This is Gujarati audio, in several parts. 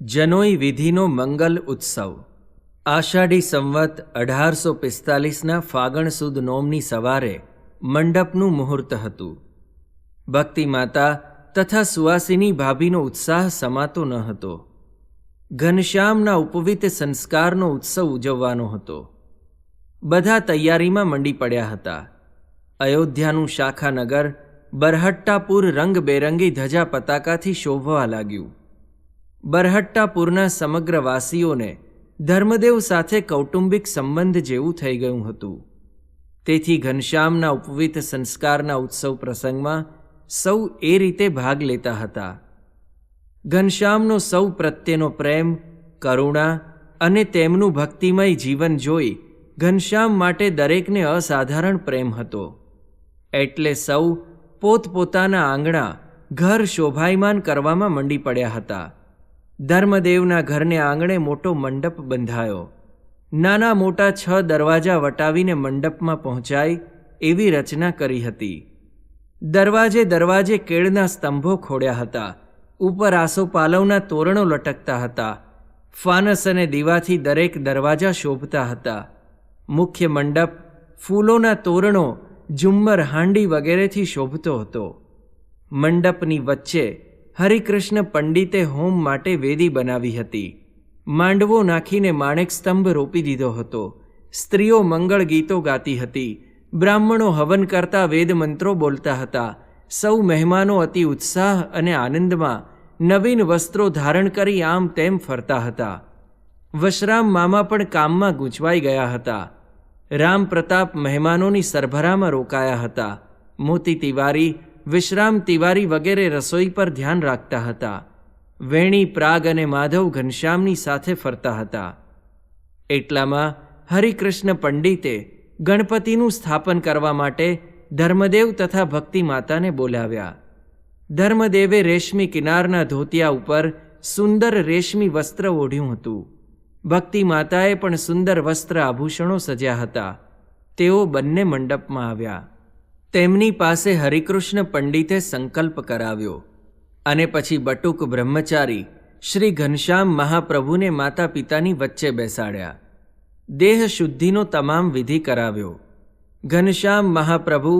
જનોઈ વિધિનો મંગલ ઉત્સવ. આષાઢી સંવત 1845ના ફાગણ સુદ નોમની સવારે મંડપનું મુહૂર્ત હતું. ભક્તિ માતા તથા સુવાસિની ભાભીનો ઉત્સાહ સમાતો ન હતો. ઘનશ્યામના ઉપવિત સંસ્કારનો ઉત્સવ ઉજવવાનો હતો. બધા તૈયારીમાં મંડી પડ્યા હતા. અયોધ્યાનું શાખાનગર બરહટ્ટાપુર રંગબેરંગી ધજા પતાકાથી શોભવા લાગ્યું. બરહટ્ટાપુરના સમગ્ર વાસીઓને ધર્મદેવ સાથે કૌટુંબિક સંબંધ જેવું થઈ ગયું હતું. તેથી ઘનશ્યામના ઉપવિત સંસ્કારના ઉત્સવ પ્રસંગમાં સૌ એ રીતે ભાગ લેતા હતા. ઘનશ્યામનો સૌ પ્રત્યેનો પ્રેમ, કરુણા અને તેમનું ભક્તિમય જીવન જોઈ ઘનશ્યામ માટે દરેકને અસાધારણ પ્રેમ હતો. એટલે સૌ પોતપોતાના આંગણા ઘર શોભાયમાન કરવામાં મંડી પડ્યા હતા. ધર્મદેવના ઘરને આંગણે મોટો મંડપ બંધાયો. નાના મોટા 6 દરવાજા વટાવીને મંડપમાં પહોંચાય એવી રચના કરી હતી. દરવાજે દરવાજે કેળના સ્તંભો ખોડ્યા હતા. ઉપર આસોપાલવના તોરણો લટકતા હતા. ફાનસ અને દીવાથી દરેક દરવાજા શોભતા હતા. મુખ્ય મંડપ ફૂલોના તોરણો, ઝુમ્મર, હાંડી વગેરેથી શોભતો હતો. મંડપની વચ્ચે હરિકૃષ્ણ પંડિતે હોમ માટે વેદી બનાવી હતી. માંડવો નાખીને માણેક સ્તંભ રોપી દીધો હતો. સ્ત્રીઓ મંગળ ગીતો ગાતી હતી. બ્રાહ્મણો હવન કરતા વેદ મંત્રો બોલતા હતા. સૌ મહેમાનો અતિ ઉત્સાહ અને આનંદમાં નવીન વસ્ત્રો ધારણ કરી આમ તેમ ફરતા હતા. વશરામ મામા પણ કામમાં ગૂંચવાઈ ગયા હતા. રામ પ્રતાપ મહેમાનોની સરભરામાં રોકાયા હતા. મોતી તિવારી, વિશ્રામ તિવારી વગેરે રસોઈ પર ધ્યાન રાખતા હતા. વેણી, પ્રાગ અને માધવ ઘનશ્યામની સાથે ફરતા હતા. એટલામાં હરિકૃષ્ણ પંડિતે ગણપતિનું સ્થાપન કરવા માટે ધર્મદેવ તથા ભક્તિ માતાને બોલાવ્યા. ધર્મદેવે રેશમી કિનારના ધોતિયા ઉપર સુંદર રેશમી વસ્ત્ર ઓઢ્યું હતું. ભક્તિ માતાએ પણ સુંદર વસ્ત્ર આભૂષણો સજ્યા હતા. તેઓ બંને મંડપમાં આવ્યા. તેમની પાસે હરિકૃષ્ણ પંડિતે સંકલ્પ કરાવ્યો અને પછી બટુક બ્રહ્મચારી શ્રી ઘનશ્યામ મહાપ્રભુને માતા પિતાની વચ્ચે બેસાડ્યા. દેહ શુદ્ધિનો તમામ વિધિ કરાવ્યો. ઘનશ્યામ મહાપ્રભુ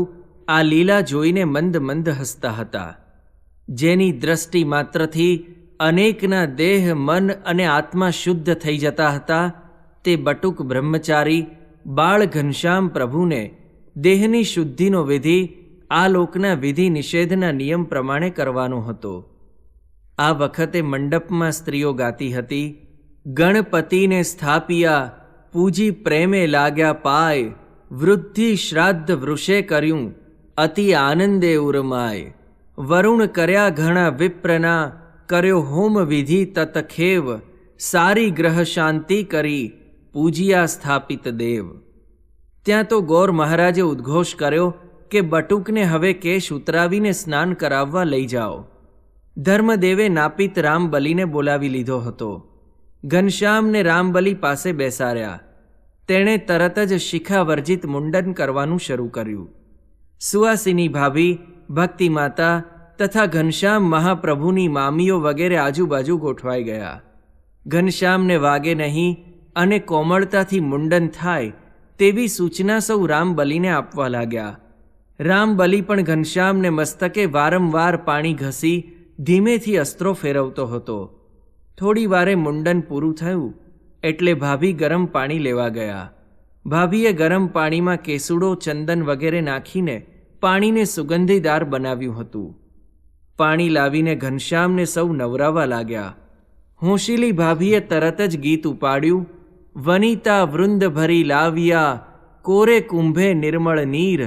આ લીલા જોઈને મંદ મંદ હસતા હતા. જેની દ્રષ્ટિ માત્રથી અનેકના દેહ, મન અને આત્મા શુદ્ધ થઈ જતા હતા, તે બટુક બ્રહ્મચારી બાળ ઘનશ્યામ પ્રભુને દેહની શુદ્ધિનો વિધિ આ લોકના વિધિ નિષેધના નિયમ પ્રમાણે કરવાનો હતો. આ વખતે મંડપમાં સ્ત્રીઓ ગાતી હતી: ગણપતિને સ્થાપિયા, પૂજી પ્રેમે લાગ્યા પાય, વૃદ્ધિ શ્રાદ્ધ વૃષે કર્યું, અતિ આનંદે ઉરમાય, વરુણ કર્યા ઘણા વિપ્રના, કર્યો હોમ વિધિ તતખેવ, સારી ગ્રહ શાંતિ કરી, પૂજિયા સ્થાપિત દેવ. ત્યાં તો ગોર મહારાજે ઉદ્ઘોષ કર્યો કે બટુકને હવે કેશ ઉતરાવીને સ્નાન કરાવવા લઈ જાઓ. ધર્મદેવે નાપિત રામબલીને બોલાવી લીધો હતો. ઘનશ્યામને રામબલી પાસે બેસાડ્યા. તેણે તરત જ શિખાવર્જિત મુંડન કરવાનું શરૂ કર્યું. સુવાસિની ભાભી, ભક્તિ માતા તથા ઘનશ્યામ મહાપ્રભુની મામીઓ વગેરે આજુબાજુ ગોઠવાઈ ગયા. ઘનશ્યામને વાગે નહીં અને કોમળતાથી મુંડન થાય તેવી સૂચના સૌ રામબલીને આપવા લાગ્યા. રામબલી પણ ઘનશ્યામને મસ્તકે વારંવાર પાણી ઘસી ધીમેથી અસ્ત્રો ફેરવતો હતો. થોડી વારે મુંડન પૂરું થયું એટલે ભાભી ગરમ પાણી લેવા ગયા. ભાભીએ ગરમ પાણીમાં કેસુડો, ચંદન વગેરે નાખીને પાણીને સુગંધીદાર બનાવ્યું હતું. પાણી લાવીને ઘનશ્યામને સૌ નવરાવા લાગ્યા. હોંશીલી ભાભીએ તરત જ ગીત ઉપાડ્યું: વનિતા વૃંદ ભરી લાવ્યા, કોરે કુંભે નિર્મળ નીર,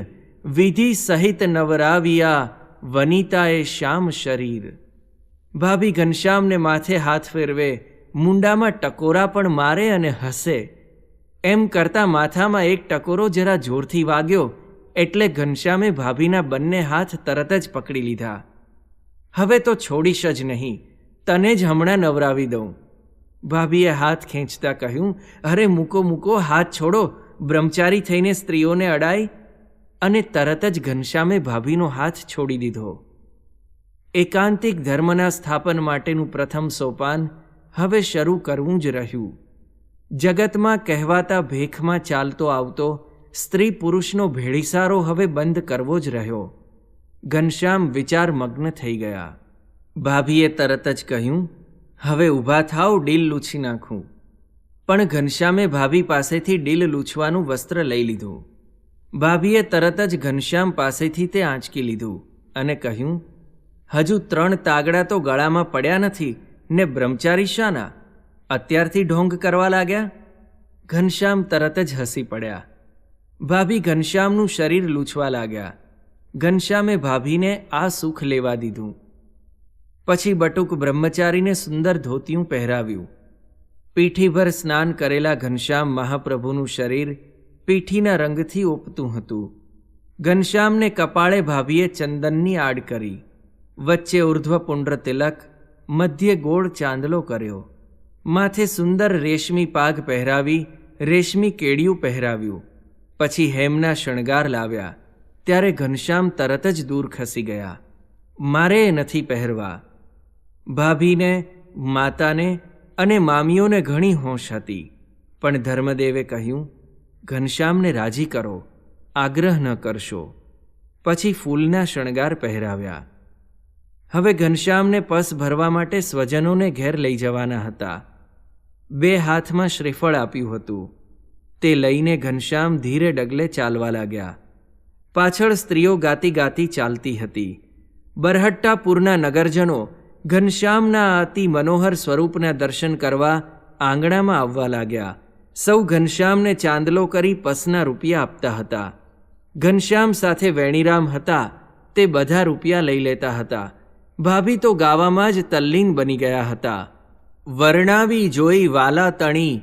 વિધિ સહિત નવરાવ્યા, વનિતાએ શ્યામ શરીર. ભાભી ઘનશ્યામને માથે હાથ ફેરવે, મુંડામાં ટકોરા પણ મારે અને હસે. એમ કરતાં માથામાં એક ટકોરો જરા જોરથી વાગ્યો એટલે ઘનશ્યામે ભાભીના બંને હાથ તરત જ પકડી લીધા. હવે તો છોડીશ જ નહીં, તને જ હમણાં નવરાવી દઉં. ભાભીએ હાથ ખેંચતા કહ્યું: અરે મૂકો મૂકો, હાથ છોડો, બ્રહ્મચારી થઈને સ્ત્રીઓને અડાય. અને તરત જ ઘનશ્યામે ભાભીનો હાથ છોડી દીધો. એકાંતિક ધર્મના સ્થાપન માટેનું પ્રથમ સોપાન હવે શરૂ કરવું જ રહ્યું. જગતમાં કહેવાતા ભેખમાં ચાલતો આવતો સ્ત્રી પુરુષનો ભેળીસારો હવે બંધ કરવો જ રહ્યો. ઘનશ્યામ વિચારમગ્ન થઈ ગયા. ભાભીએ તરત જ કહ્યું, હવે ઊભા થાવ, ડીલ લૂછી નાખું. પણ ઘનશ્યામે ભાભી પાસેથી ડીલ લૂછવાનું વસ્ત્ર લઈ લીધું. ભાભીએ તરત જ ઘનશ્યામ પાસેથી તે આંચકી લીધું અને કહ્યું, હજુ 3 તાગડા તો ગળામાં પડ્યા નથી ને બ્રહ્મચારી શાના? અત્યારથી ઢોંગ કરવા લાગ્યા? ઘનશ્યામ તરત જ હસી પડ્યા. ભાભી ઘનશ્યામનું શરીર લૂછવા લાગ્યા. ઘનશ્યામે ભાભીને આ સુખ લેવા દીધું. પછી બટુક બ્રહ્મચારીને સુંદર ધોતિયું પહેરાવ્યું. પીઠીભર સ્નાન કરેલા ઘનશ્યામ મહાપ્રભુનું શરીર પીઠીના રંગથી ઓપતું હતું. ઘનશ્યામને કપાળે ભાભીએ ચંદનની આડ કરી, વચ્ચે ઉર્ધ્વપુંડ્ર તિલક, મધ્યે ગોળ ચાંદલો કર્યો. માથે સુંદર રેશમી પાગ પહેરાવી રેશમી કેડિયું પહેરાવ્યું. પછી હેમના શણગાર લાવ્યા. ત્યારે ઘનશ્યામ તરત જ દૂર ખસી ગયા. મારે નથી પહેરવા. ભાભીને, માતાને અને મામીઓને ઘણી હોશ હતી, પણ ધર્મદેવે કહ્યું, ઘનશ્યામને રાજી કરો, આગ્રહ ન કરશો. પછી ફૂલના શણગાર પહેરાવ્યા. હવે ઘનશ્યામને પસ ભરવા માટે સ્વજનોને ઘેર લઈ જવાના હતા. 2 હાથમાં શ્રીફળ આપ્યું હતું. તે લઈને ઘનશ્યામ ધીરે ડગલે ચાલવા લાગ્યા. પાછળ સ્ત્રીઓ ગાતી ગાતી ચાલતી હતી. બરહટ્ટાપુરના નગરજનો ઘનશ્યામના અતિ મનોહર સ્વરૂપના દર્શન કરવા આંગણામાં આવવા લાગ્યા. સૌ ઘનશ્યામને ચાંદલો કરી પસના રૂપિયા આપતા હતા. ઘનશ્યામ સાથે વેણીરામ હતા, તે બધા રૂપિયા લઈ લેતા હતા. ભાભી તો ગાવામાં જ તલ્લીન બની ગયા હતા. વર્ણાવી જોઈ વાલા તણી,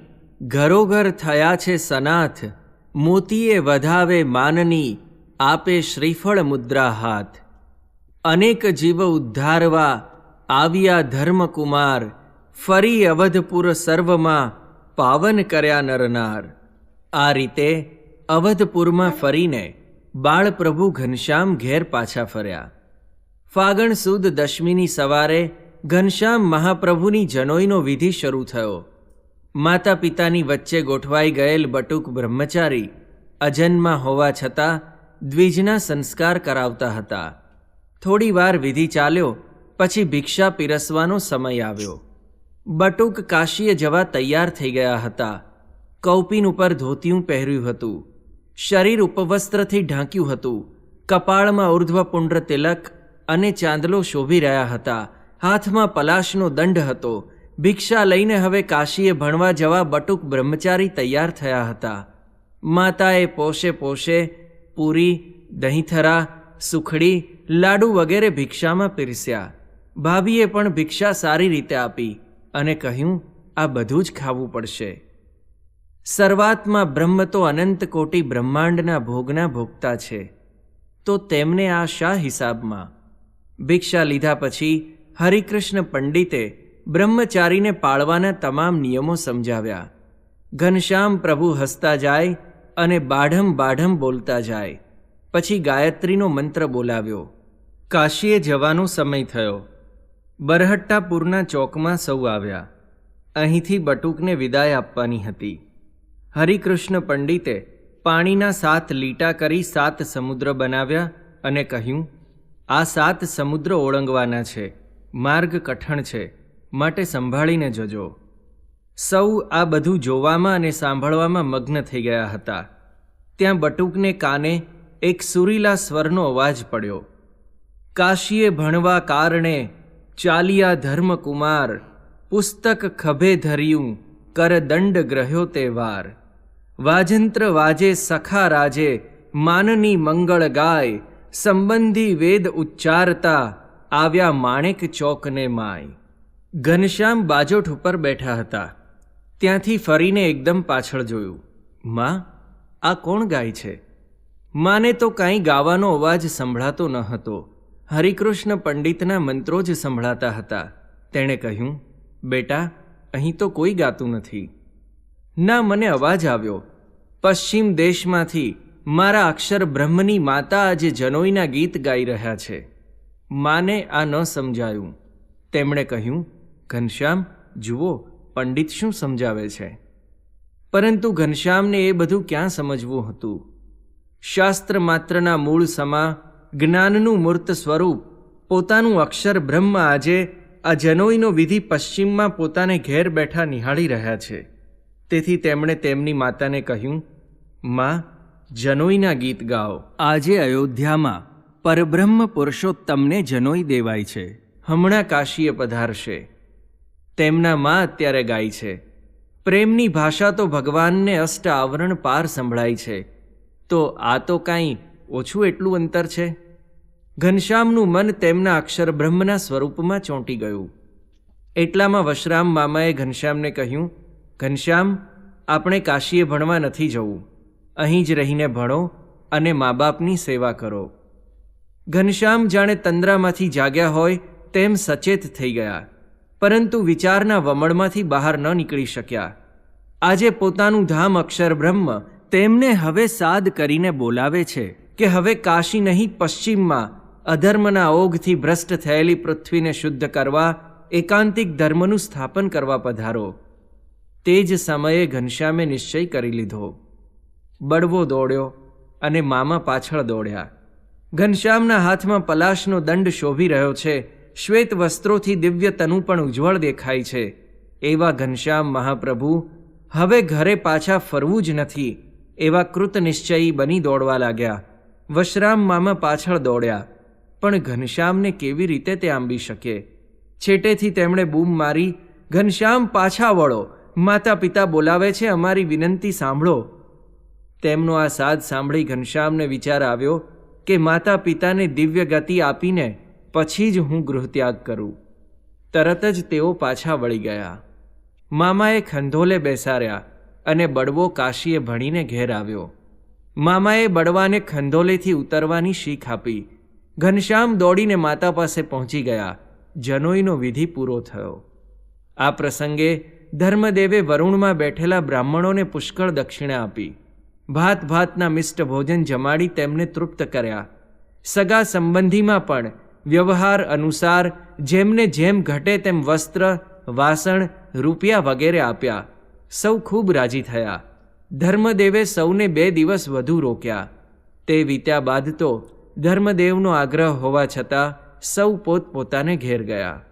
ઘરોઘર થયા છે સનાથ, મોતીએ વધાવે માનની, આપે શ્રીફળ મુદ્રા હાથ. અનેક જીવ ઉદ્ધારવા આવ્યા ધર્મકુમાર, ફરી અવધપુર સર્વમાં પાવન કર્યા નરનાર. આ રીતે અવધપુરમાં ફરીને બાળપ્રભુ ઘનશ્યામ ઘેર પાછા ફર્યા. ફાગણ સુદ દશમીની સવારે ઘનશ્યામ મહાપ્રભુની જનોઈનો વિધિ શરૂ થયો. માતા પિતાની વચ્ચે ગોઠવાઈ ગયેલ બટુક બ્રહ્મચારી અજન્મા હોવા છતાં દ્વિજના સંસ્કાર કરાવતા હતા. થોડી વાર વિધિ ચાલ્યો, પછી ભિક્ષા પીરસવાનો સમય આવ્યો. બટુક કાશીએ જવા તૈયાર થઈ ગયા હતા. કૌપીન ઉપર ધોતિયું પહેર્યું હતું. શરીર ઉપવસ્ત્રથી ઢાંક્યું હતું. કપાળમાં ઉર્ધ્વપુંડ્ર તિલક અને ચાંદલો શોભી રહ્યા હતા. હાથમાં પલાશનો દંડ હતો. ભિક્ષા લઈને હવે કાશીએ ભણવા જવા બટુક બ્રહ્મચારી તૈયાર થયા હતા. માતાએ પોષે પોષે પૂરી, દહીંથરા, સુખડી, લાડુ વગેરે ભિક્ષામાં પીરસ્યા. ભાભીએ પણ ભિક્ષા સારી રીતે આપી અને કહ્યું, આ બધું જ ખાવું પડશે. સર્વાત્મા બ્રહ્મ તો અનંત કોટી બ્રહ્માંડના ભોગના ભોગતા છે, તો તેમને આ શા હિસાબમાં? ભિક્ષા લીધા પછી હરિકૃષ્ણ પંડિતે બ્રહ્મચારીને પાળવાના તમામ નિયમો સમજાવ્યા. ઘનશ્યામ પ્રભુ હસતા જાય અને બાઢમ બાઢમ બોલતા જાય. પછી ગાયત્રીનો મંત્ર બોલાવ્યો. કાશીએ જવાનો સમય થયો. બરહટ્ટાપુરના ચોકમાં સૌ આવ્યા. અહીંથી બટુકને વિદાય આપવાની હતી. હરિકૃષ્ણ પંડિતે પાણીના 7 લીટા કરી 7 સમુદ્ર બનાવ્યા અને કહ્યું, આ 7 સમુદ્ર ઓળંગવાના છે. માર્ગ કઠણ છે, માટે સંભાળીને જજો. સૌ આ બધું જોવામાં અને સાંભળવામાં મગ્ન થઈ ગયા હતા. ત્યાં બટુકને કાને એક સુરીલા સ્વરનો અવાજ પડ્યો. કાશીએ ભણવા કારણે ચાલિયા ધર્મકુમાર, પુસ્તક ખભે ધર્યું, કર દંડ ગ્રહ્યો તે વાર. વાજંત્ર વાજે સખા રાજે, માનની મંગળ ગાય, સંબંધી વેદ ઉચ્ચારતા, આવ્યા માણેક ચોકને માય. ઘનશ્યામ બાજોઠ ઉપર બેઠા હતા. ત્યાંથી ફરીને એકદમ પાછળ જોયું. માં, આ કોણ ગાય છે? માને તો કાંઈ ગાવાનો અવાજ સંભળાતો ન હતો. હરિકૃષ્ણ પંડિતના મંત્રો જ સંભળાતા હતા. તેણે કહ્યું, બેટા, અહીં તો કોઈ ગાતું નથી. ના, મને અવાજ આવ્યો. પશ્ચિમ દેશમાંથી મારા અક્ષર બ્રહ્મની માતા આજે જનોઈના ગીત ગાઈ રહ્યા છે. માને આ ન સમજાયું. તેમણે કહ્યું, ઘનશ્યામ, જુઓ પંડિત શું સમજાવે છે. પરંતુ ઘનશ્યામને એ બધું ક્યાં સમજવું હતું. શાસ્ત્ર માત્રના મૂળ સમા જ્ઞાનનું મૂર્ત સ્વરૂપ પોતાનું અક્ષર બ્રહ્મ આજે આ જનોઈનો વિધિ પશ્ચિમમાં પોતાને ઘેર બેઠા નિહાળી રહ્યા છે. તેથી તેમણે તેમની માતાને કહ્યું, માં, જનોઈના ગીત ગાઓ. આજે અયોધ્યામાં પરબ્રહ્મ પુરુષોત્તમને જનોઈ દેવાય છે. હમણાં કાશીએ પધારશે. તેમના માં અત્યારે ગાય છે. પ્રેમની ભાષા તો ભગવાનને અષ્ટ આવરણ પાર સંભળાય છે. તો આ તો કાંઈ ઓછું એટલું અંતર છે. ઘનશ્યામનું મન તેમના અક્ષર બ્રહ્મના સ્વરૂપમાં ચોંટી ગયું. એટલામાં વશરામ મામાએ ઘનશ્યામને કહ્યું, ઘનશ્યામ, આપણે કાશીએ ભણવા નથી જવું. અહીં જ રહીને ભણો અને મા બાપની સેવા કરો. ઘનશ્યામ જાણે તંદ્રામાંથી જાગ્યા હોય તેમ સચેત થઈ ગયા, પરંતુ વિચારના વમળમાંથી બહાર ન નીકળી શક્યા. આજે પોતાનું ધામ અક્ષર બ્રહ્મ તેમને હવે સાદ કરીને બોલાવે છે કે હવે કાશી નહીં પશ્ચિમમાં અધર્મના ઓઘથી ભ્રષ્ટ થયેલી પૃથ્વીને શુદ્ધ કરવા એકાંતિક ધર્મનું સ્થાપન કરવા પધારો. તે જ સમયે ઘનશ્યામે નિશ્ચય કરી લીધો. બળવો દોડ્યો અને મામા પાછળ દોડ્યા. ઘનશ્યામના હાથમાં પલાશનો દંડ શોભી રહ્યો છે. શ્વેત વસ્ત્રોથી દિવ્ય તનુ પણ ઉજ્જવળ દેખાય છે. એવા ઘનશ્યામ મહાપ્રભુ હવે ઘરે પાછા ફરવું જ નથી એવા કૃત નિશ્ચયી બની દોડવા લાગ્યા. વશરામ મામા પાછળ દોડ્યા, પણ ઘનશ્યામને કેવી રીતે તે આંબી શકે. છેટેથી તેમણે બૂમ મારી, ઘનશ્યામ પાછા વળો, માતા પિતા બોલાવે છે, અમારી વિનંતી સાંભળો. તેમનો આ સાદ સાંભળી ઘનશ્યામને વિચાર આવ્યો કે માતા પિતાને દિવ્ય ગતિ આપીને પછી જ હું ગૃહત્યાગ કરું. તરત જ તેઓ પાછા વળી ગયા. મામાએ ખંધોલે બેસાડ્યા અને બળવો કાશીએ ભણીને ઘેર આવ્યો. મામાએ બળવાને ખંધોલેથી ઉતરવાની શીખ આપી. ઘનશ્યામ દોડીને માતા પાસે પહોંચી ગયા. જનોઈનો વિધિ પૂરો થયો. આ પ્રસંગે ધર્મદેવે વરુણમાં બેઠેલા બ્રાહ્મણોને પુષ્કળ દક્ષિણા આપી. ભાત ભાતના મિષ્ટ ભોજન જમાડી તેમને તૃપ્ત કર્યા. સગા સંબંધીમાં પણ વ્યવહાર અનુસાર જેમને જેમ ઘટે તેમ વસ્ત્ર, વાસણ, રૂપિયા વગેરે આપ્યા. સૌ ખૂબ રાજી થયા. ધર્મદેવે સૌને 2 દિવસ વધુ રોક્યા. તે વીત્યા બાદ તો ધર્મદેવનો આગ્રહ હોવા છતાં સૌ પોતપોતાને ઘેર ગયા.